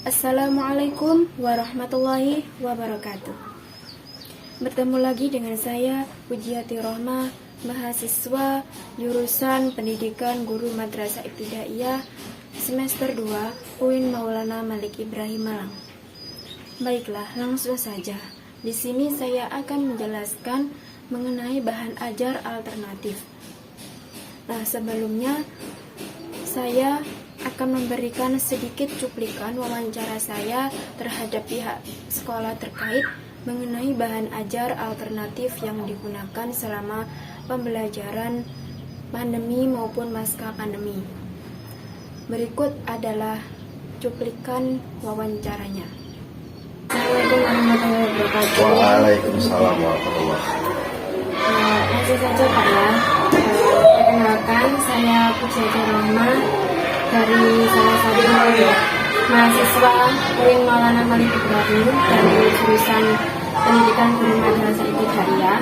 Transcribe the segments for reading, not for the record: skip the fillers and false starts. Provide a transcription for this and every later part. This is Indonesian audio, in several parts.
Assalamualaikum warahmatullahi wabarakatuh. Bertemu lagi dengan saya, Pujiati Rohmah, mahasiswa jurusan Pendidikan Guru Madrasah Ibtidaiyah semester 2 UIN Maulana Malik Ibrahim Malang. Baiklah, langsung saja. Di sini saya akan menjelaskan mengenai bahan ajar alternatif. Nah, sebelumnya saya akan memberikan sedikit cuplikan wawancara saya terhadap pihak sekolah terkait mengenai bahan ajar alternatif yang digunakan selama pembelajaran pandemi maupun pasca pandemi. Berikut adalah cuplikan wawancaranya. Assalamualaikum warahmatullahi wabarakatuh. Waalaikumsalam warahmatullahi wabarakatuh. Langsung saja Pak ya. Perkenalkan, saya Pujiati Rohmah dari salah satu mahasiswa UIN Maulana Malik Ibrahim dari jurusan Pendidikan Guru Madrasah Ibtidaiyah.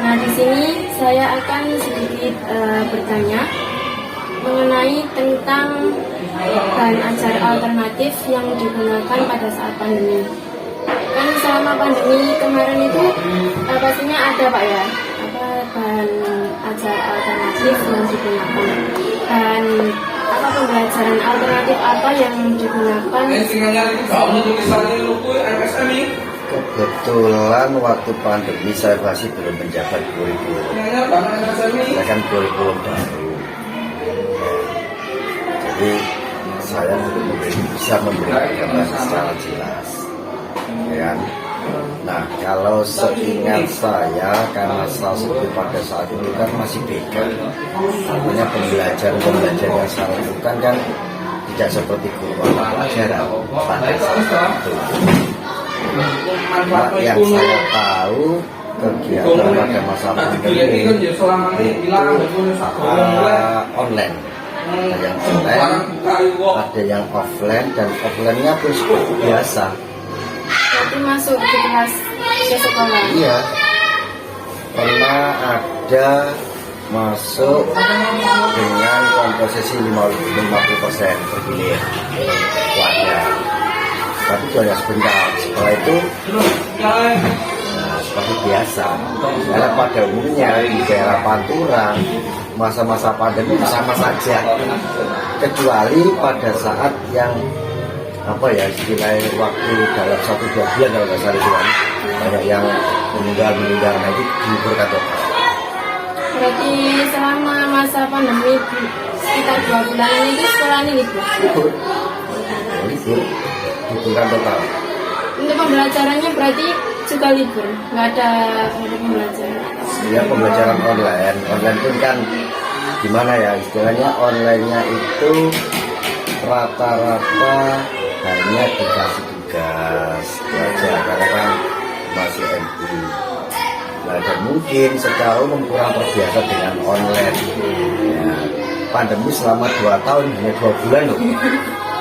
Nah, di sini saya akan sedikit bertanya mengenai tentang bahan ajar alternatif yang digunakan pada saat pandemi. Kan selama pandemi kemarin itu pastinya ada Pak ya, bahan ajar alternatif yang digunakan, dan pembelajaran alternatif apa yang digunakan? Kebetulan waktu pandemi saya masih belum menjabat kurikulum. Saya kan kurikulum baru. Jadi saya belum bisa memberikan gambaran secara jelas. Ya. Nah, kalau seingat saya, karena salah satu pada saat itu kan masih beda. Artinya pembelajaran yang saya lakukan kan tidak seperti guru mata pelajaran pada saat itu. Nah, yang saya tahu kegiatan pada masa pandemi itu online. Ada yang online, ada yang offline, dan offline-nya pun seperti biasa. Berarti masuk di kelas ke sekolah? Iya, pernah ada masuk dengan komposisi 50% terpilih wajar, tapi itu hanya sebentar. Setelah itu seperti biasa. Karena pada umumnya di daerah Pantura masa-masa pandemi sama saja, kecuali pada saat yang istilahnya waktu dalam 1-2 bulan kalau nggak salah itu kan banyak yang meninggal, nah itu diliburkan total. Berarti selama masa pandemi sekitar 2 bulanan itu sekolah ini libur? Liburkan total. Untuk pembelajarannya berarti juga libur? Nggak ada pembelajaran? Ya, pembelajaran online pun kan gimana ya istilahnya, online-nya itu rata-rata hanya dikasih tugas aja karena kan masih MI. Nah, dan mungkin secara umum kurang terbiasa dengan online. Ya, pandemi selama 2 tahun hanya 2 bulan loh.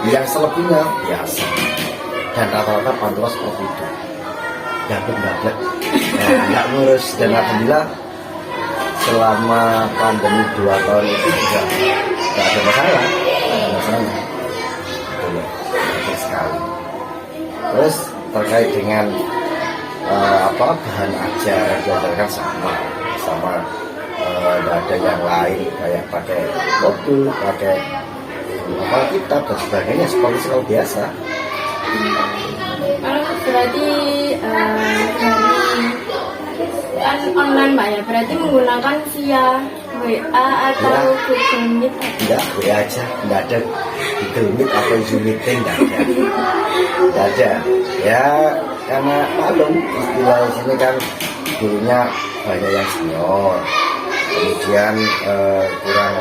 Yang selebihnya biasa. Dan rata-rata Pantura seperti itu. Gablek. Nggak ngurus, dan alhamdulillah selama pandemi 2 tahun itu juga nggak ada masalah. Sekali. Terus terkait dengan bahan ajar yang diajarkan sama tidak ada yang lain kayak pakai modul, pakai kitab dan sebagainya seperti sekolah biasa. Berarti kan online Pak ya, berarti menggunakan via WA atau ya, Google Meet? Enggak, WA aja, enggak ada Google Meet atau Zoom meeting, enggak ada. Ya, karena maklum istilah di sini kan gurunya banyak yang senior, kemudian kurang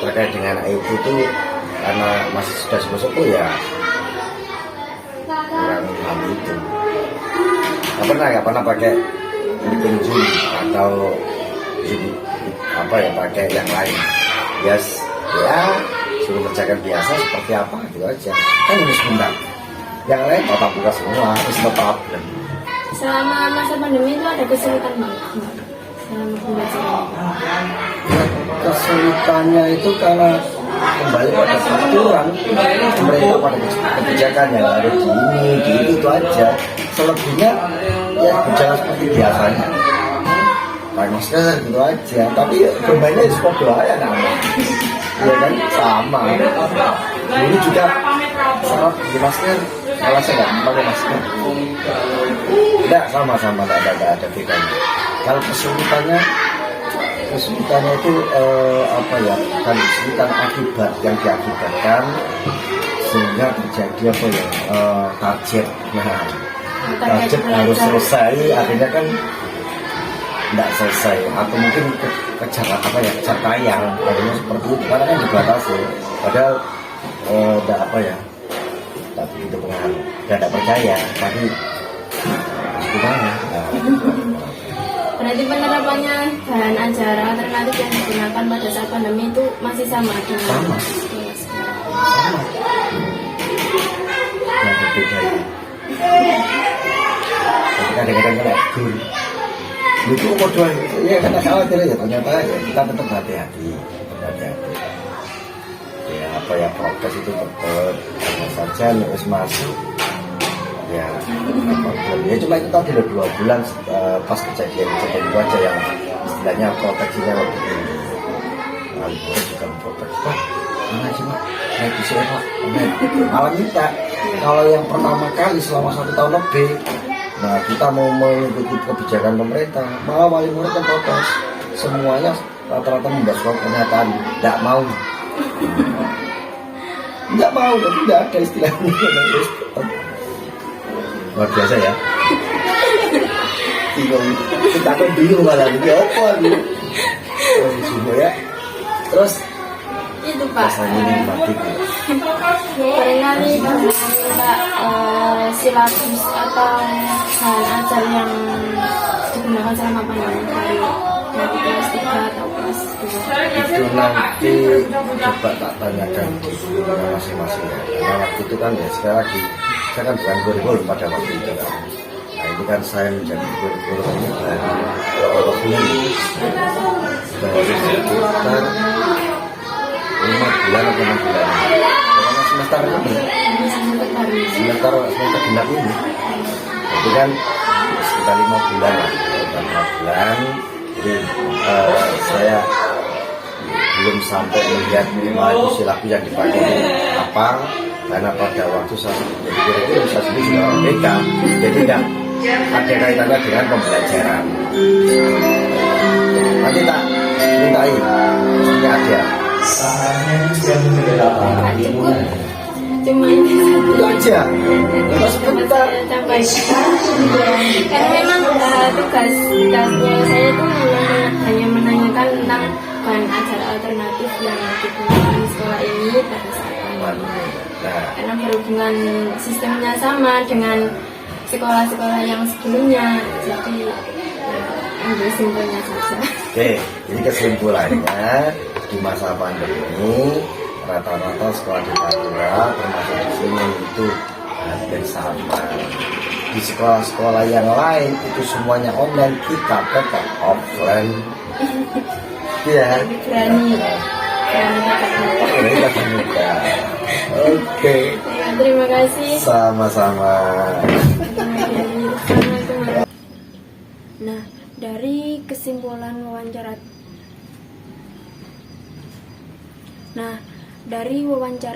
terkait dengan IT itu karena masih sudah sepuh ya kurang paham itu. Nggak pernah pakai meeting Zoom atau Zoom pakai yang lain. Ya suruh kerjakan biasa seperti apa gitu aja. Kan ini sebentar. Yang lain tatap muka semua, it's no problem. Selama masa pandemi itu ada kesulitan banget? selama pembelajaran? Kesulitannya itu karena kembali pada peraturan pemerintah, pada kebijakan yang harus di ini, di itu aja. Selebihnya ya berjalan seperti biasanya, pakai masker gitu aja. Tapi bermainnya di sport doa ya nama, ya kan sama. Dulu juga saat di masker, kalau saya nggak pakai masker, tidak sama-sama, tidak ada bedanya. Kalau kesulitannya itu apa ya, bukan kesulitan akibat yang diakibatkan sehingga terjadi apa ya, target. Nah, target harus selesai, akhirnya kan tidak selesai, atau mungkin kejar apa ya, kejar tayang, akhirnya seperti itu karena kan dibatasi. Padahal tidak apa ya, tidak begitu pengaruh, tidak percaya, tapi gimana? Berarti penerapannya bahan ajar alternatif yang digunakan pada saat pandemi itu masih sama dengan Sama. sekolah sekarang? Sama, nggak ada bedanya. Tapi kadang-kadang kayak guru itu umur dua ya karena khawatir ya, ternyata ya kita tetap hati-hati. Ya apa ya, prokes itu tetap, hanya saja harus masuk ya ya cuma itu tadi loh 2 bulan pas kejadian itu aja yang istilahnya proteksinya waktu ini. Nah, itu juga memproteksi Pak, mana sih Pak, naik bisa Pak, malah minta kalau yang pertama kali selama 1 tahun lebih. Nah, kita mau mengikuti kebijakan pemerintah, malah wali murid yang protes, semuanya rata-rata membuat surat pernyataan tidak mau, tapi tidak ada istilahnya. Luar biasa ya. Kita kan bingung malah ini apa gitu. Semua ya. Terus Itu Pak, rasanya ini mati. barangkali Pak, silabus atau bahan ajar yang digunakan selama pandemi dari kelas 3 atau kelas 2? Itu nanti coba tak tanyakan di masing-masing ya. Karena waktu itu kan ya sekali lagi saya kan bukan kurikulum pada waktu itu kan. Nah ini kan saya menjadi kurikulum ini baru sekitar 5 bulan atau 6 bulan. Karena semester ini, semester genap ini, itu kan sekitar 5 bulan lah, 5 bulan. Jadi saya belum sampai melihat itu silabus yang dipakai apa, karena pada waktu saya jadi kurikulum saya sendiri sudah OPK, jadi tidak ada kaitannya dengan pembelajaran. Nanti tak mintai, mestinya ada. Cuma ini Itu aja. Terus sebentar. Karena memang tugasnya saya itu hanya menanyakan tentang bahan ajar alternatif yang digunakan di sekolah ini pada saat pandemi. Karena berhubungan sistemnya sama dengan sekolah-sekolah yang sebelumnya, jadi ambil simpelnya saja. Oke, ini kesimpulannya di masa pandemi rata-rata sekolah di Madura termasuk di sini itu hampir sama. Di sekolah-sekolah yang lain itu semuanya online, kita tetap offline. Iya. Berani Tatap muka. Oke. Ya, terima kasih. Sama-sama. Nah, dari kesimpulan wawancara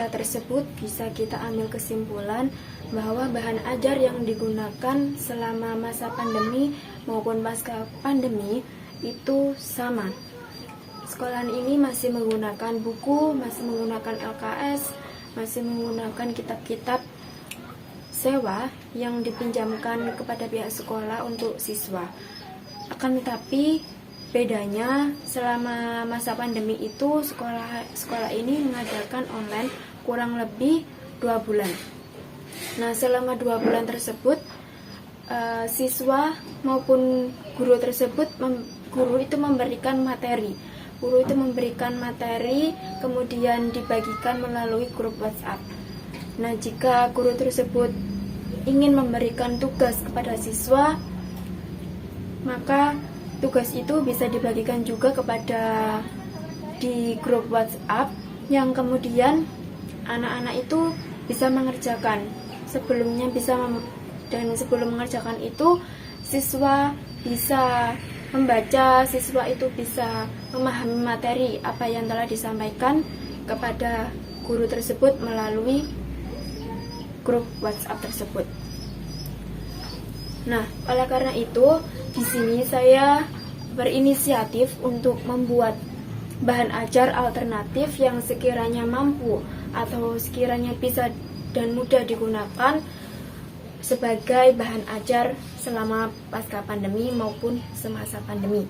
tersebut bisa kita ambil kesimpulan bahwa bahan ajar yang digunakan selama masa pandemi maupun pasca pandemi itu sama. Sekolahan ini masih menggunakan buku, masih menggunakan LKS, masih menggunakan kitab-kitab sewa yang dipinjamkan kepada pihak sekolah untuk siswa. Akan tetapi bedanya selama masa pandemi itu sekolah ini mengadakan online kurang lebih 2 bulan. Nah, selama 2 bulan tersebut siswa maupun guru tersebut guru itu memberikan materi kemudian dibagikan melalui grup WhatsApp. Nah, jika guru tersebut ingin memberikan tugas kepada siswa, maka tugas itu bisa dibagikan juga kepada di grup WhatsApp yang kemudian anak-anak itu bisa mengerjakan. Dan sebelum mengerjakan itu siswa bisa membaca, siswa itu bisa memahami materi apa yang telah disampaikan kepada guru tersebut melalui grup WhatsApp tersebut. Nah, oleh karena itu, di sini saya berinisiatif untuk membuat bahan ajar alternatif yang sekiranya mampu atau sekiranya bisa dan mudah digunakan sebagai bahan ajar selama pasca pandemi maupun semasa pandemi.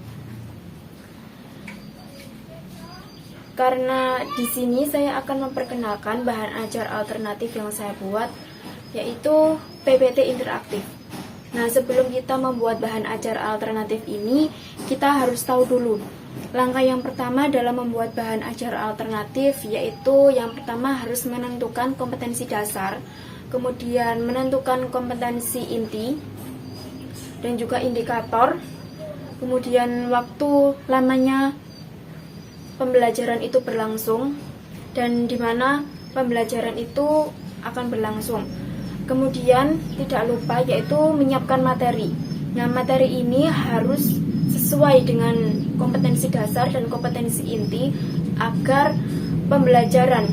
Karena di sini saya akan memperkenalkan bahan ajar alternatif yang saya buat, yaitu PPT interaktif. Nah, sebelum kita membuat bahan ajar alternatif ini, kita harus tahu dulu. Langkah yang pertama dalam membuat bahan ajar alternatif, yaitu yang pertama harus menentukan kompetensi dasar, kemudian menentukan kompetensi inti, dan juga indikator, kemudian waktu lamanya pembelajaran itu berlangsung, dan di mana pembelajaran itu akan berlangsung. Kemudian tidak lupa yaitu menyiapkan materi. Nah, materi ini harus sesuai dengan kompetensi dasar dan kompetensi inti agar pembelajaran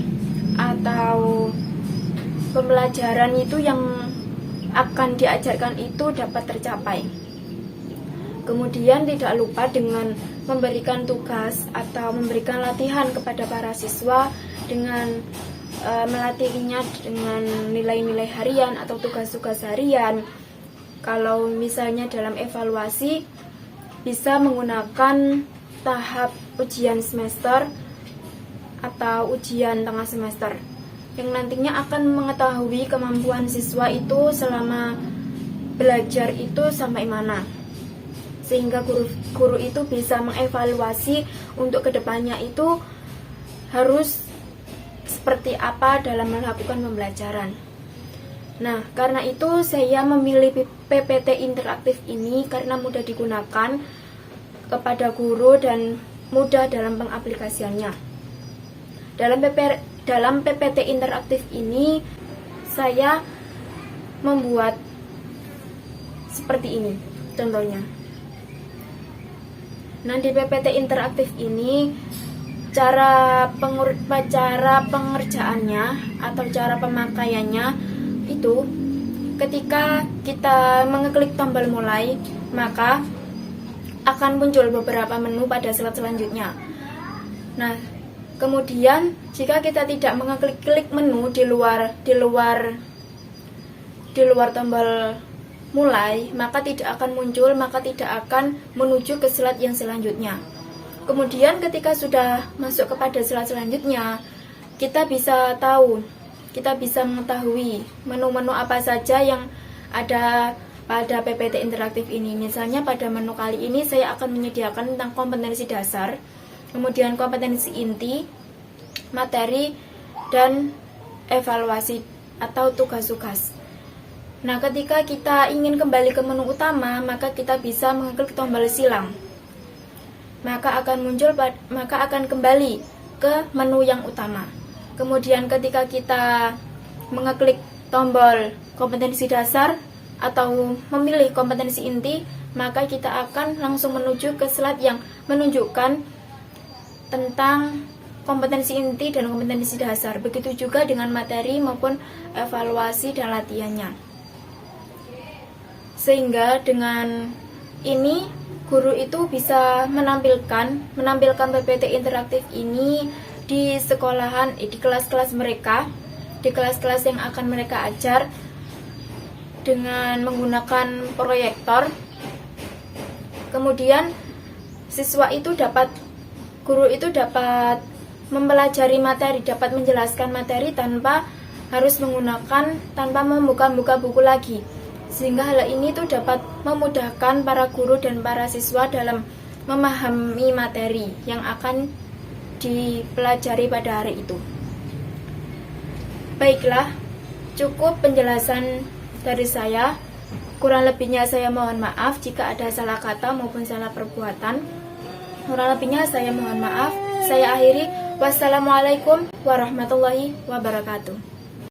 itu yang akan diajarkan itu dapat tercapai. Kemudian tidak lupa dengan memberikan tugas atau memberikan latihan kepada para siswa dengan melatihnya dengan nilai-nilai harian atau tugas-tugas harian. Kalau misalnya dalam evaluasi bisa menggunakan tahap ujian semester atau ujian tengah semester yang nantinya akan mengetahui kemampuan siswa itu selama belajar itu sampai mana, sehingga guru itu bisa mengevaluasi untuk kedepannya itu harus seperti apa dalam melakukan pembelajaran. Nah, karena itu saya memilih PPT interaktif ini karena mudah digunakan kepada guru dan mudah dalam pengaplikasiannya. Dalam PPT interaktif ini saya membuat seperti ini contohnya. Nah, di PPT interaktif ini cara pengerjaannya atau cara pemakaiannya itu ketika kita mengeklik tombol mulai, maka akan muncul beberapa menu pada slide selanjutnya. Nah, kemudian jika kita tidak mengeklik menu di luar tombol mulai, maka tidak akan muncul, maka tidak akan menuju ke slide yang selanjutnya. Kemudian ketika sudah masuk kepada slide selanjutnya, kita bisa mengetahui menu-menu apa saja yang ada pada PPT interaktif ini. Misalnya pada menu kali ini saya akan menyediakan tentang kompetensi dasar, kemudian kompetensi inti, materi, dan evaluasi atau tugas-tugas. Nah, ketika kita ingin kembali ke menu utama, maka kita bisa mengklik tombol silang. Maka akan kembali ke menu yang utama. Kemudian ketika kita mengeklik tombol kompetensi dasar atau memilih kompetensi inti, maka kita akan langsung menuju ke slide yang menunjukkan tentang kompetensi inti dan kompetensi dasar. Begitu juga dengan materi maupun evaluasi dan latihannya. Sehingga dengan ini guru itu bisa menampilkan PPT interaktif ini di sekolahan, di kelas-kelas mereka, di kelas-kelas yang akan mereka ajar dengan menggunakan proyektor. Kemudian guru itu dapat mempelajari materi, dapat menjelaskan materi tanpa membuka buku lagi. Sehingga hal ini tuh dapat memudahkan para guru dan para siswa dalam memahami materi yang akan dipelajari pada hari itu. Baiklah, cukup penjelasan dari saya. Kurang lebihnya saya mohon maaf jika ada salah kata maupun salah perbuatan. Kurang lebihnya saya mohon maaf. Saya akhiri. Wassalamualaikum warahmatullahi wabarakatuh.